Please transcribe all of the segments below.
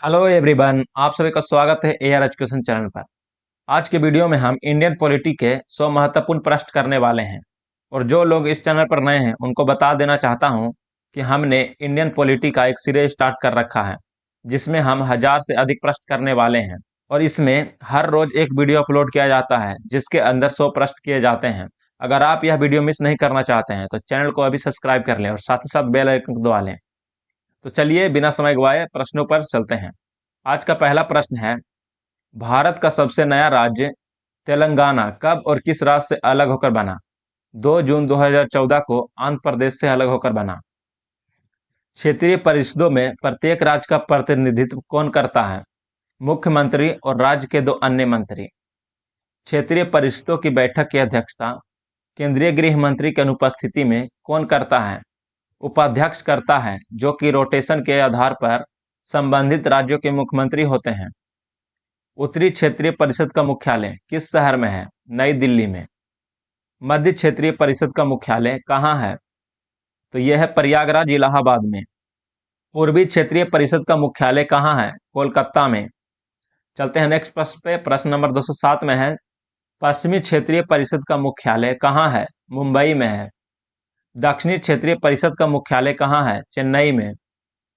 Hello everyone, आप सभी का स्वागत है एआर एजुकेशन चैनल पर। आज के वीडियो में हम इंडियन पॉलिटी के 100 महत्वपूर्ण प्रश्न करने वाले हैं। और जो लोग इस चैनल पर नए हैं उनको बता देना चाहता हूं कि हमने इंडियन पॉलिटी का एक सीरीज स्टार्ट कर रखा है जिसमें हम 1000 से अधिक प्रश्न करने वाले हैं। और इसमें हर रोज एक वीडियो अपलोड किया जाता है जिसके अंदर 100 प्रश्न किए जाते हैं। अगर आप यह वीडियो मिस नहीं करना चाहते हैं तो चैनल को अभी सब्सक्राइब कर लें और साथ ही साथ बेल आइकन को दबा लें। तो चलिए बिना समय गवाए प्रश्नों पर चलते हैं। आज का पहला प्रश्न है, भारत का सबसे नया राज्य तेलंगाना कब और किस राज्य से अलग होकर बना? 2 जून 2014 को आंध्र प्रदेश से अलग होकर बना। क्षेत्रीय परिषदों में प्रत्येक राज्य का प्रतिनिधित्व कौन करता है? मुख्यमंत्री और राज्य के 2 अन्य मंत्री। क्षेत्रीय परिषदों की बैठक की अध्यक्षता केंद्रीय गृह मंत्री की अनुपस्थिति में कौन करता है? उपाध्यक्ष करता है, जो कि रोटेशन के आधार पर संबंधित राज्यों के मुख्यमंत्री होते हैं। उत्तरी क्षेत्रीय परिषद का मुख्यालय किस शहर में है? नई दिल्ली में। मध्य क्षेत्रीय परिषद का मुख्यालय कहाँ है? तो यह है प्रयागराज, इलाहाबाद में। पूर्वी क्षेत्रीय परिषद का मुख्यालय कहाँ है? कोलकाता में। चलते हैं नेक्स्ट प्रश्न पे। प्रश्न नंबर 207 में है, पश्चिमी क्षेत्रीय परिषद का मुख्यालय कहाँ है? मुंबई में है। दक्षिणी क्षेत्रीय परिषद का मुख्यालय कहाँ है? चेन्नई में।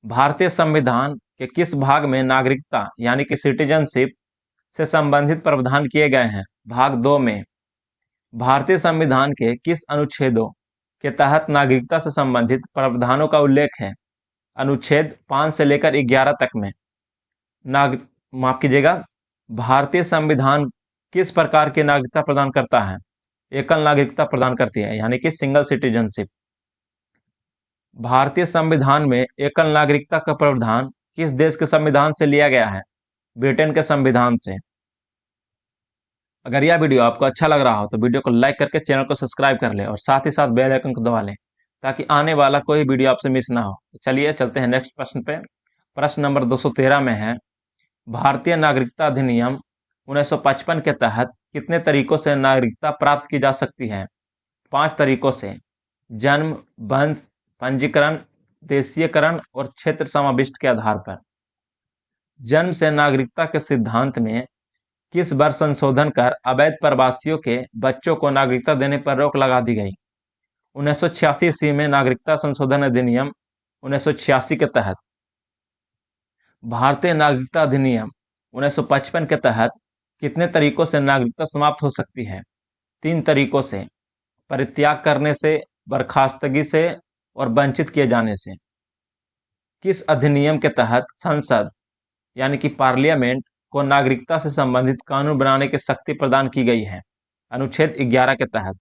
भारतीय संविधान के किस भाग में नागरिकता यानी कि सिटीजनशिप से संबंधित प्रावधान किए गए हैं? भाग 2 में। भारतीय संविधान के किस अनुच्छेदों के तहत नागरिकता से संबंधित प्रावधानों का उल्लेख है? अनुच्छेद 5 से लेकर 11 तक में। नाग माफ कीजिएगा, भारतीय संविधान किस प्रकार की नागरिकता प्रदान करता है? एकल नागरिकता प्रदान करती है, यानी कि सिंगल सिटीजनशिप। भारतीय संविधान में एकल नागरिकता का प्रावधान किस देश के संविधान से लिया गया है? ब्रिटेन के संविधान से। अगर यह वीडियो आपको अच्छा लग रहा हो तो वीडियो को लाइक करके चैनल को सब्सक्राइब कर ले और साथ ही साथ बेल आइकन को दबा लें ताकि आने वाला कोई वीडियो आपसे मिस ना हो। तो चलिए चलते हैं नेक्स्ट प्रश्न पे। प्रश्न नंबर 213 में है, भारतीय नागरिकता अधिनियम 1955 के तहत कितने तरीकों से नागरिकता प्राप्त की जा सकती है? 5 तरीकों से। जन्म, वंश, पंजीकरण, देशीयकरण और क्षेत्र समाविष्ट के आधार पर। जन्म से नागरिकता के सिद्धांत में किस वर्ष संशोधन कर अवैध प्रवासियों के बच्चों को नागरिकता देने पर रोक लगा दी गई? 1986 ईस्वी में नागरिकता संशोधन अधिनियम 1986 के तहत। भारतीय नागरिकता अधिनियम 1955 के तहत कितने तरीकों से नागरिकता समाप्त हो सकती है? 3 तरीकों से। परित्याग करने से, बर्खास्तगी से और वंचित किए जाने से। किस अधिनियम के तहत संसद यानी कि पार्लियामेंट को नागरिकता से संबंधित कानून बनाने की शक्ति प्रदान की गई है? अनुच्छेद 11 के तहत।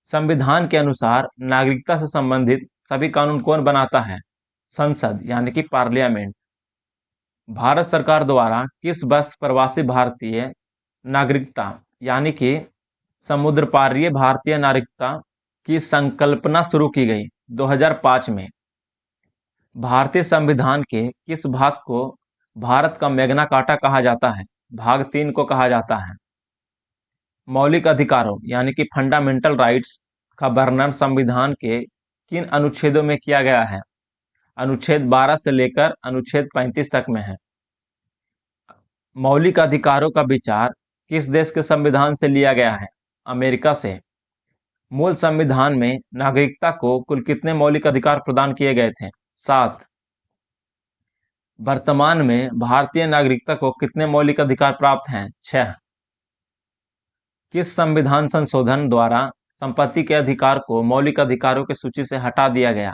संविधान के अनुसार नागरिकता से संबंधित सभी कानून कौन बनाता है? संसद यानी कि पार्लियामेंट। भारत सरकार द्वारा किस वर्ष प्रवासी भारतीय नागरिकता यानी कि समुद्र पारीय भारतीय नागरिकता की संकल्पना शुरू की गई? 2005 में। भारतीय संविधान के किस भाग को भारत का मैग्ना कार्टा कहा जाता है? भाग 3 को कहा जाता है। मौलिक अधिकारों यानी कि फंडामेंटल राइट्स का वर्णन संविधान के किन अनुच्छेदों में किया गया है? अनुच्छेद 12 से लेकर अनुच्छेद 35 तक में है। मौलिक अधिकारों का विचार किस देश के संविधान से लिया गया है? अमेरिका से। मूल संविधान में नागरिकता को कुल कितने मौलिक अधिकार प्रदान किए गए थे? 7। वर्तमान में भारतीय नागरिकता को कितने मौलिक अधिकार प्राप्त हैं? 6। किस संविधान संशोधन द्वारा संपत्ति के अधिकार को मौलिक अधिकारों की सूची से हटा दिया गया?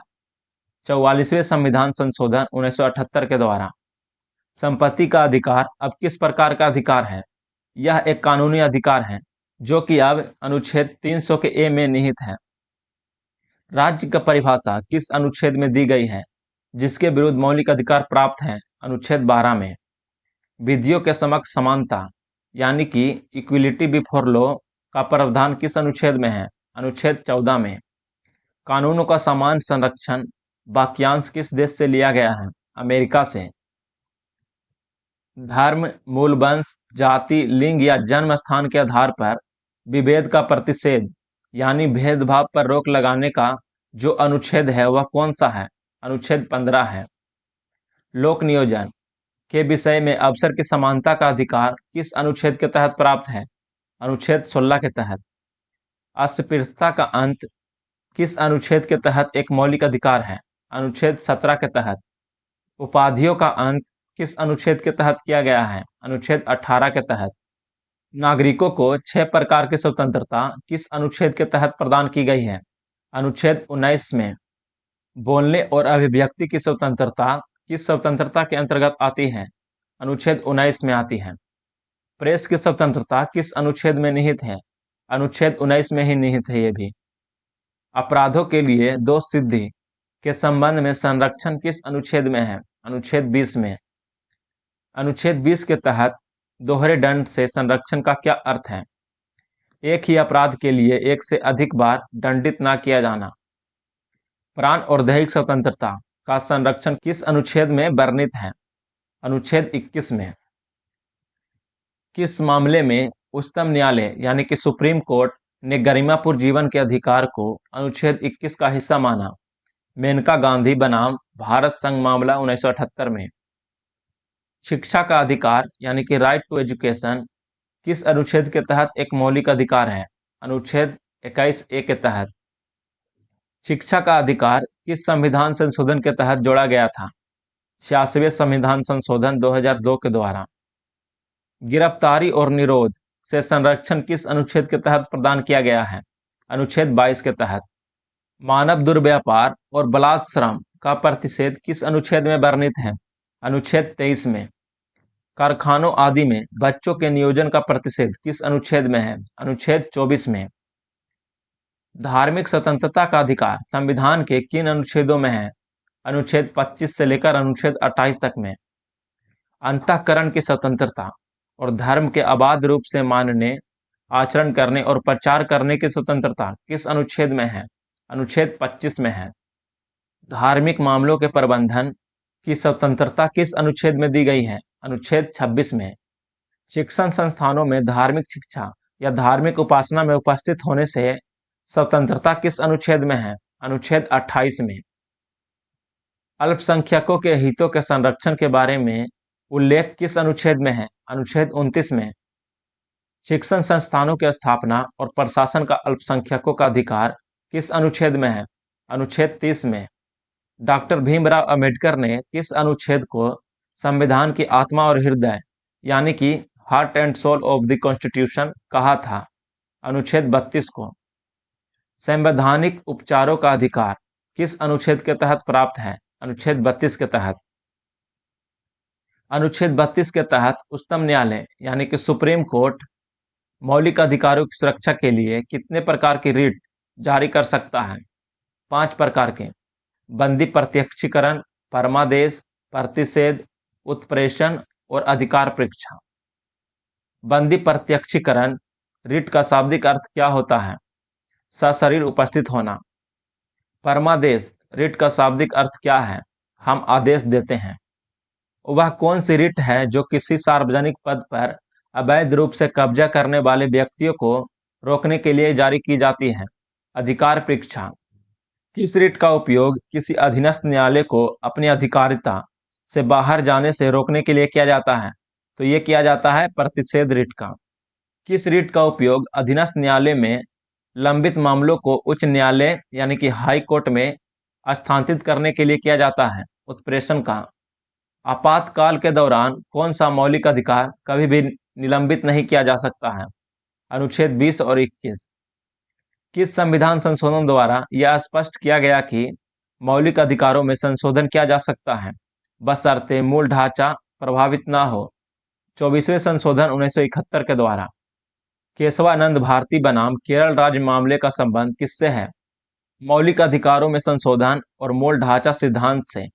44वें संविधान संशोधन 1978 के द्वारा। संपत्ति का अधिकार अब किस प्रकार का अधिकार है? यह एक कानूनी अधिकार है जो कि अब अनुच्छेद 300 के ए में निहित है। राज्य का परिभाषा किस अनुच्छेद में दी गई है जिसके विरुद्ध मौलिक अधिकार प्राप्त हैं? अनुच्छेद 12 में। विधियों के समक्ष समानता यानी कि इक्विलिटी बिफोर लॉ का प्रावधान किस अनुच्छेद में है? अनुच्छेद 14 में। कानूनों का समान संरक्षण वाक्यांश किस देश से लिया गया है? अमेरिका से। धर्म, मूल वंश, जाति, लिंग या जन्म स्थान के आधार पर विभेद का प्रतिषेध यानी भेदभाव पर रोक लगाने का जो अनुच्छेद है वह कौन सा है? अनुच्छेद 15 है। लोक नियोजन के विषय में अवसर की समानता का अधिकार किस अनुच्छेद के तहत प्राप्त है? अनुच्छेद 16 के तहत। अस्पृश्यता का अंत किस अनुच्छेद के तहत एक मौलिक अधिकार है? अनुच्छेद 17 के तहत। उपाधियों का अंत किस अनुच्छेद के तहत किया गया है? अनुच्छेद 18 के तहत। नागरिकों को 6 प्रकार की स्वतंत्रता किस अनुच्छेद के तहत प्रदान की गई है? अनुच्छेद 19 में। बोलने और अभिव्यक्ति की स्वतंत्रता किस स्वतंत्रता के अंतर्गत आती है? अनुच्छेद 19 में आती है। प्रेस की स्वतंत्रता किस अनुच्छेद में निहित है? अनुच्छेद 19 में ही निहित है ये भी। अपराधों के लिए दोष सिद्धि के संबंध में संरक्षण किस अनुच्छेद में है? अनुच्छेद 20 में। अनुच्छेद 20 के तहत दोहरे दंड से संरक्षण का क्या अर्थ है? एक ही अपराध के लिए एक से अधिक बार दंडित ना किया जाना। प्राण और दैहिक स्वतंत्रता का संरक्षण किस अनुच्छेद में वर्णित है? अनुच्छेद 21 में। किस मामले में उच्चतम न्यायालय यानी कि सुप्रीम कोर्ट ने गरिमापूर्ण जीवन के अधिकार को अनुच्छेद 21 का हिस्सा माना? मेनका गांधी बनाम भारत संघ मामला 1978 में। शिक्षा का अधिकार यानी कि राइट टू एजुकेशन किस अनुच्छेद के तहत एक मौलिक अधिकार है? अनुच्छेद 21A के तहत। शिक्षा का अधिकार किस संविधान संशोधन के तहत जोड़ा गया था? 86वें संविधान संशोधन 2002 के द्वारा। गिरफ्तारी और निरोध से संरक्षण किस अनुच्छेद के तहत प्रदान किया गया है? अनुच्छेद 22 के तहत। मानव दुर्व्यापार और बलात्श्रम का प्रतिषेध किस अनुच्छेद में वर्णित है? अनुच्छेद 23 में। कारखानों आदि में बच्चों के नियोजन का प्रतिषेध किस अनुच्छेद में है? अनुच्छेद 24 में। धार्मिक स्वतंत्रता का अधिकार संविधान के किन अनुच्छेदों में है? अनुच्छेद 25 से लेकर अनुच्छेद 28 तक में। अंतःकरण की स्वतंत्रता और धर्म के अबाध रूप से मानने, आचरण करने और प्रचार करने की स्वतंत्रता किस अनुच्छेद में है? अनुच्छेद 25 में है। धार्मिक मामलों के प्रबंधन की स्वतंत्रता किस अनुच्छेद में दी गई है? अनुच्छेद 26 में। शिक्षण संस्थानों में धार्मिक शिक्षा या धार्मिक उपासना में उपस्थित होने से स्वतंत्रता किस अनुच्छेद में है? अनुच्छेद 28 में। अल्पसंख्यकों के हितों के संरक्षण के बारे में उल्लेख किस अनुच्छेद में है? अनुच्छेद 29 में। शिक्षण संस्थानों की स्थापना और प्रशासन का अल्पसंख्यकों का अधिकार किस अनुच्छेद में है? अनुच्छेद 30 में। डॉक्टर भीमराव अंबेडकर ने किस अनुच्छेद को संविधान की आत्मा और हृदय यानी कि heart and soul of the constitution कहा था? अनुच्छेद 32 को। संवैधानिक उपचारों का अधिकार किस अनुच्छेद के तहत प्राप्त है? अनुच्छेद 32 के तहत। अनुच्छेद 32 के तहत उच्चतम न्यायालय यानी कि सुप्रीम कोर्ट मौलिक अधिकारों की सुरक्षा के लिए कितने प्रकार की रिट जारी कर सकता है? 5 प्रकार के। बंदी प्रत्यक्षीकरण, परमादेश, प्रतिषेध, उत्प्रेषण और अधिकार परीक्षा। बंदी प्रत्यक्षीकरण रिट का शाब्दिक अर्थ क्या होता है? सशरीर उपस्थित होना। परमादेश रिट का शाब्दिक अर्थ क्या है? हम आदेश देते हैं। वह कौन सी रिट है जो किसी सार्वजनिक पद पर अवैध रूप से कब्जा करने वाले व्यक्तियों को रोकने के लिए जारी की जाती है? अधिकार परीक्षा। किस रिट का उपयोग किसी अधीनस्थ न्यायालय को अपनी अधिकारिता से बाहर जाने से रोकने के लिए किया जाता है? तो ये किया जाता है प्रतिषेध रिट का। किस रिट का उपयोग अधीनस्थ न्यायालय में लंबित मामलों को उच्च न्यायालय यानी कि हाई कोर्ट में स्थानांतरित करने के लिए किया जाता है? उत्प्रेषण का। आपातकाल के दौरान कौन सा मौलिक अधिकार कभी भी निलंबित नहीं किया जा सकता है? अनुच्छेद 20 और 21। किस संविधान संशोधन द्वारा यह स्पष्ट किया गया कि मौलिक अधिकारों में संशोधन किया जा सकता है बशर्ते मूल ढांचा प्रभावित न हो? 24वें संशोधन 1971 के द्वारा। केशवानंद भारती बनाम केरल राज्य मामले का संबंध किससे है? मौलिक अधिकारों में संशोधन और मूल ढांचा सिद्धांत से।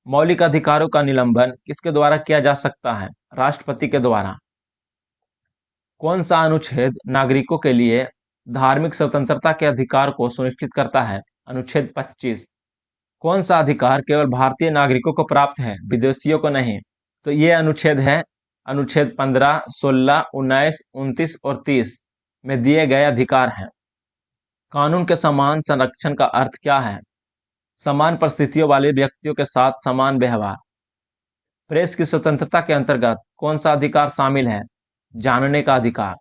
मौलिक अधिकारों का निलंबन किसके द्वारा किया जा सकता है? राष्ट्रपति के द्वारा। कौन सा अनुच्छेद नागरिकों के लिए धार्मिक स्वतंत्रता के अधिकार को सुनिश्चित करता है? अनुच्छेद 25। कौन सा अधिकार केवल भारतीय नागरिकों को प्राप्त है, विदेशियों को नहीं? तो ये अनुच्छेद है अनुच्छेद 15, 16, 19, 29 और 30 में दिए गए अधिकार हैं। कानून के समान संरक्षण का अर्थ क्या है? समान परिस्थितियों वाले व्यक्तियों के साथ समान व्यवहार। प्रेस की स्वतंत्रता के अंतर्गत कौन सा अधिकार शामिल है? जानने का अधिकार।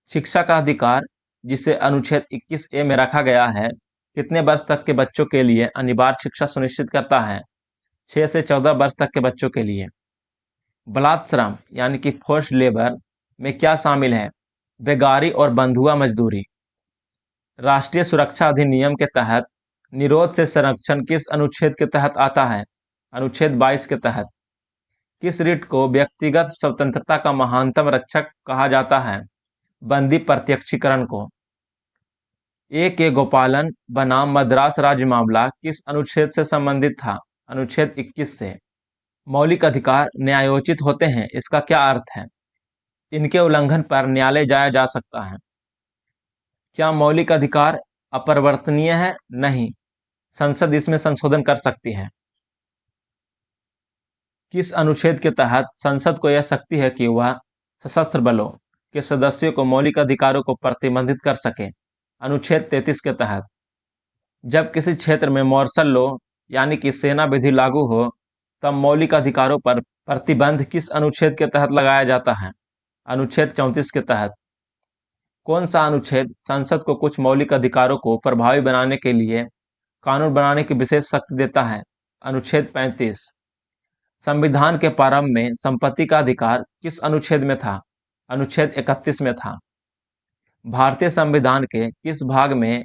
शिक्षा का अधिकार, जिसे अनुच्छेद 21A में रखा गया है, कितने वर्ष तक के बच्चों के लिए अनिवार्य शिक्षा सुनिश्चित करता है? 6 से 14 वर्ष तक के बच्चों के लिए। बलात् श्रम यानी कि फोर्स्ड लेबर में क्या शामिल है? बेगारी और बंधुआ मजदूरी। राष्ट्रीय सुरक्षा अधिनियम के तहत निरोध से संरक्षण किस अनुच्छेद के तहत आता है? अनुच्छेद 22 के तहत। किस रिट को व्यक्तिगत स्वतंत्रता का महानतम रक्षक कहा जाता है? बंदी प्रत्यक्षीकरण को। ए के गोपालन बनाम मद्रास राज्य मामला किस अनुच्छेद से संबंधित था? अनुच्छेद 21 से। मौलिक अधिकार न्यायोचित होते हैं, इसका क्या अर्थ है? इनके उल्लंघन पर न्यायालय जाया जा सकता है। क्या मौलिक अधिकार अपरिवर्तनीय है? नहीं, संसद इसमें संशोधन कर सकती है। किस अनुच्छेद के तहत संसद को यह शक्ति है कि वह सशस्त्र बलों के सदस्यों को मौलिक अधिकारों को प्रतिबंधित कर सके? अनुच्छेद 33 के तहत। जब किसी क्षेत्र में मार्शल लॉ यानी कि सेना विधि लागू हो, तब मौलिक अधिकारों पर प्रतिबंध किस अनुच्छेद के तहत लगाया जाता है? अनुच्छेद 34 के तहत। कौन सा अनुच्छेद संसद को कुछ मौलिक अधिकारों को प्रभावी बनाने के लिए कानून बनाने की विशेष शक्ति देता है? अनुच्छेद 35। संविधान के प्रारंभ में संपत्ति का अधिकार किस अनुच्छेद में था? अनुच्छेद 31 में था। भारतीय संविधान के किस भाग में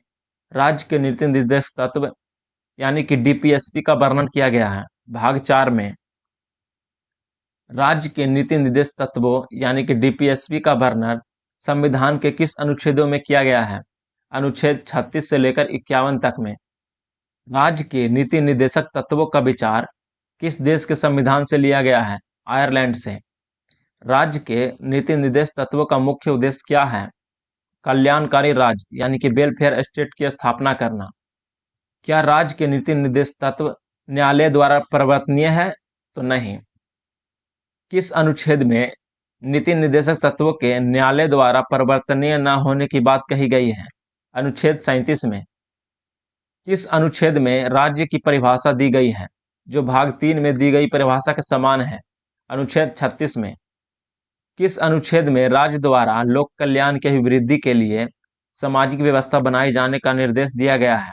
राज्य के नीति निर्देश तत्व यानी कि डीपीएसपी का वर्णन किया गया है? भाग 4 में। राज्य के नीति निर्देश तत्वों यानी कि डीपीएसपी का वर्णन संविधान के किस अनुच्छेदों में किया गया है? अनुच्छेद 36 से लेकर 51 तक में। राज्य के नीति निर्देशक तत्वों का विचार किस देश के संविधान से लिया गया है? आयरलैंड से। राज्य के नीति निर्देश तत्वों का मुख्य उद्देश्य क्या है? कल्याणकारी राज्य यानी कि वेलफेयर स्टेट की स्थापना करना। क्या राज्य के नीति निर्देश तत्व न्यायालय द्वारा परिवर्तनीय है? तो नहीं। किस अनुच्छेद में नीति निर्देशक तत्वों के न्यायालय द्वारा परिवर्तनीय न होने की बात कही गई है? अनुच्छेद 37 में। किस अनुच्छेद में राज्य की परिभाषा दी गई है, जो भाग 3 में दी गई परिभाषा के समान है? अनुच्छेद 36 में। किस अनुच्छेद में राज्य द्वारा लोक कल्याण की अभिवृद्धि के लिए सामाजिक व्यवस्था बनाए जाने का निर्देश दिया गया है?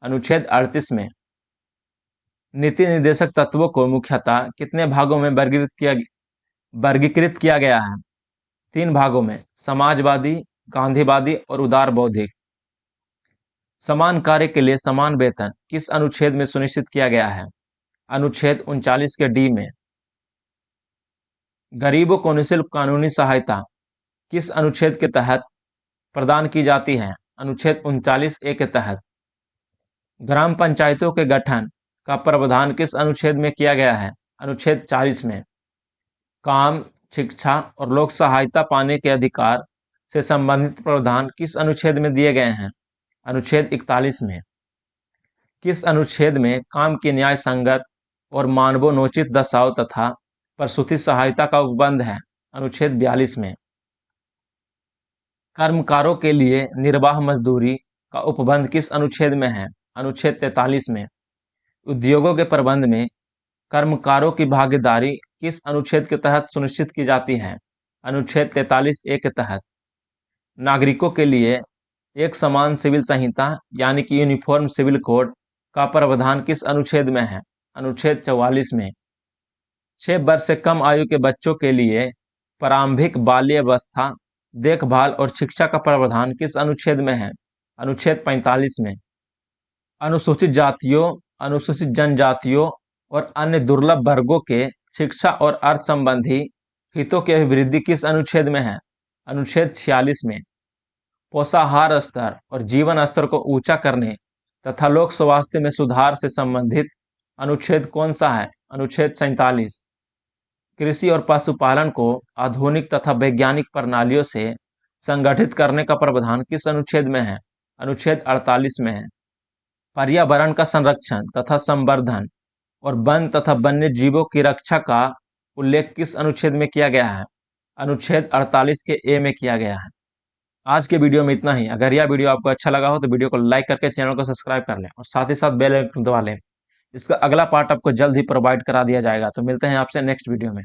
अनुच्छेद 38 में। नीति निर्देशक तत्वों को मुख्यतः कितने भागों में वर्गीकृत किया गया है? 3 भागों में, समाजवादी, गांधीवादी और उदार बौद्धिक। समान कार्य के लिए समान वेतन किस अनुच्छेद में सुनिश्चित किया गया है? अनुच्छेद 39 के डी में। गरीबों को निःशुल्क कानूनी सहायता किस अनुच्छेद के तहत प्रदान की जाती है? अनुच्छेद 39A के तहत। ग्राम पंचायतों के गठन का प्रावधान किस अनुच्छेद में किया गया है? अनुच्छेद 40 में। काम, शिक्षा और लोक सहायता पाने के अधिकार से संबंधित प्रावधान किस अनुच्छेद में दिए गए हैं? अनुच्छेद 41 में। किस अनुच्छेद में काम की न्याय संगत और मानवोचित दशाओं तथा प्रसूति सहायता का उपबंध है? अनुच्छेद 42 में। कर्मकारों के लिए निर्वाह मजदूरी का उपबंध किस अनुच्छेद में है? अनुच्छेद 43 में। उद्योगों के प्रबंध में कर्मकारों की भागीदारी किस अनुच्छेद के तहत सुनिश्चित की जाती है? अनुच्छेद 43A के तहत। नागरिकों के लिए एक समान सिविल संहिता यानी कि यूनिफॉर्म सिविल कोड का प्रावधान किस अनुच्छेद में है? अनुच्छेद 44 में। 6 वर्ष से कम आयु के बच्चों के लिए प्रारंभिक बाल्यावस्था देखभाल और शिक्षा का प्रावधान किस अनुच्छेद में है? अनुच्छेद 45 में। अनुसूचित जातियों, अनुसूचित जनजातियों और अन्य दुर्लभ वर्गों के शिक्षा और अर्थ संबंधी हितों की अभिवृद्धि किस अनुच्छेद में है? अनुच्छेद 46 में। पोषाहार स्तर और जीवन स्तर को ऊंचा करने तथा लोक स्वास्थ्य में सुधार से संबंधित अनुच्छेद कौन सा है? अनुच्छेद 47। कृषि और पशुपालन को आधुनिक तथा वैज्ञानिक प्रणालियों से संगठित करने का प्रावधान किस अनुच्छेद में है? अनुच्छेद 48 में है। पर्यावरण का संरक्षण तथा संवर्धन और वन तथा वन्य जीवों की रक्षा का उल्लेख किस अनुच्छेद में किया गया है? अनुच्छेद 48 के ए में किया गया है। आज के वीडियो में इतना ही। अगर यह वीडियो आपको अच्छा लगा हो तो वीडियो को लाइक करके चैनल को सब्सक्राइब कर लें और साथ ही साथ बेल आइकन दबा लें, इसका अगला पार्ट आपको जल्द ही प्रोवाइड करा दिया जाएगा। तो मिलते हैं आपसे नेक्स्ट वीडियो में।